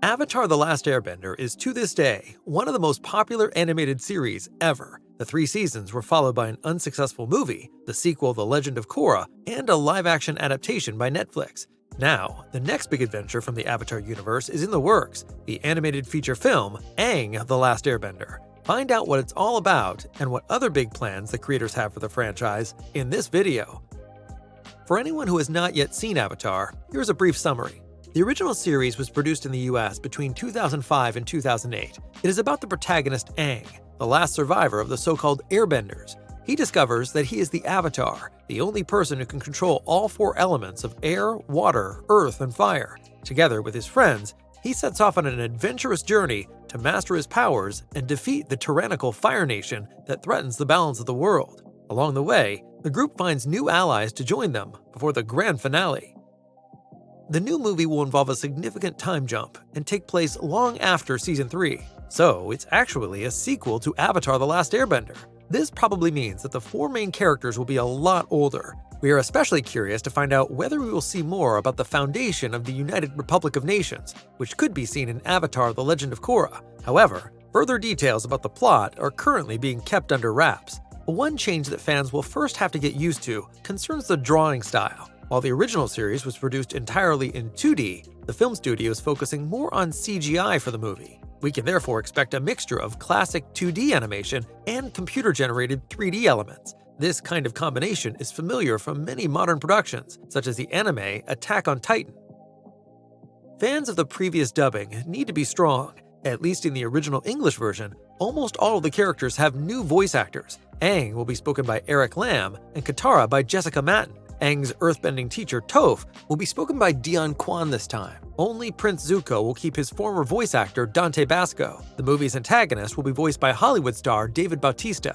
Avatar: The Last Airbender is, to this day, one of the most popular animated series ever. The 3 seasons were followed by an unsuccessful movie, the sequel The Legend of Korra, and a live-action adaptation by Netflix. Now, the next big adventure from the Avatar universe is in the works, the animated feature film, Aang: The Last Airbender. Find out what it's all about and what other big plans the creators have for the franchise in this video. For anyone who has not yet seen Avatar, here's a brief summary. The original series was produced in the US between 2005 and 2008. It is about the protagonist Aang, the last survivor of the so-called Airbenders. He discovers that he is the Avatar, the only person who can control all 4 elements of air, water, earth, and fire. Together with his friends, he sets off on an adventurous journey to master his powers and defeat the tyrannical Fire Nation that threatens the balance of the world. Along the way, the group finds new allies to join them before the grand finale. The new movie will involve a significant time jump and take place long after Season 3, so it's actually a sequel to Avatar: The Last Airbender. This probably means that the 4 main characters will be a lot older. We are especially curious to find out whether we will see more about the foundation of the United Republic of Nations, which could be seen in Avatar: The Legend of Korra. However, further details about the plot are currently being kept under wraps. One change that fans will first have to get used to concerns the drawing style. While the original series was produced entirely in 2D, the film studio is focusing more on CGI for the movie. We can therefore expect a mixture of classic 2D animation and computer-generated 3D elements. This kind of combination is familiar from many modern productions, such as the anime Attack on Titan. Fans of the previous dubbing need to be strong. At least in the original English version, almost all of the characters have new voice actors. Aang will be spoken by Eric Lam and Katara by Jessica Matten. Aang's earthbending teacher, Toph, will be spoken by Dion Kwan this time. Only Prince Zuko will keep his former voice actor, Dante Basco. The movie's antagonist will be voiced by Hollywood star David Bautista.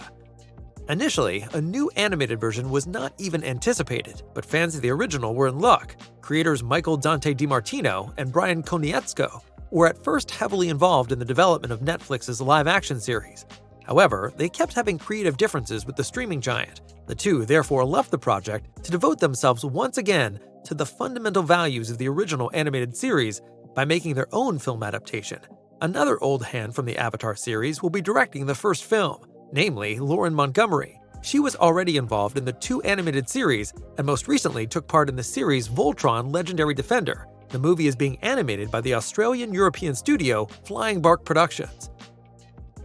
Initially, a new animated version was not even anticipated, but fans of the original were in luck. Creators Michael Dante DiMartino and Brian Konietzko were at first heavily involved in the development of Netflix's live-action series. However, they kept having creative differences with the streaming giant. The two therefore left the project to devote themselves once again to the fundamental values of the original animated series by making their own film adaptation. Another old hand from the Avatar series will be directing the first film, namely Lauren Montgomery. She was already involved in the 2 animated series and most recently took part in the series Voltron: Legendary Defender. The movie is being animated by the Australian-European studio Flying Bark Productions.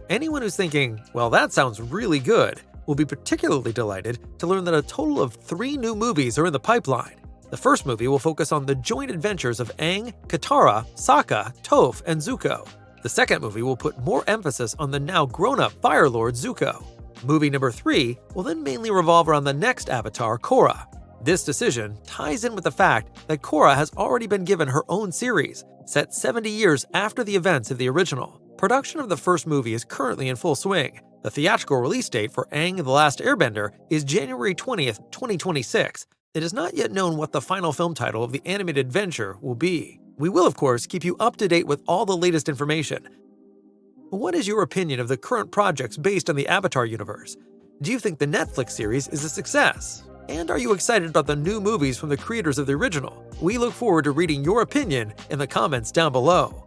Anyone who's thinking, well, that sounds really good, will be particularly delighted to learn that a total of 3 new movies are in the pipeline. The first movie will focus on the joint adventures of Aang, Katara, Sokka, Toph, and Zuko. The second movie will put more emphasis on the now grown-up Fire Lord Zuko. Movie number 3 will then mainly revolve around the next Avatar, Korra. This decision ties in with the fact that Korra has already been given her own series, set 70 years after the events of the original. Production of the first movie is currently in full swing. The theatrical release date for Aang: The Last Airbender is January 20th, 2026. It is not yet known what the final film title of the animated adventure will be. We will, of course, keep you up to date with all the latest information. What is your opinion of the current projects based on the Avatar universe? Do you think the Netflix series is a success? And are you excited about the new movies from the creators of the original? We look forward to reading your opinion in the comments down below.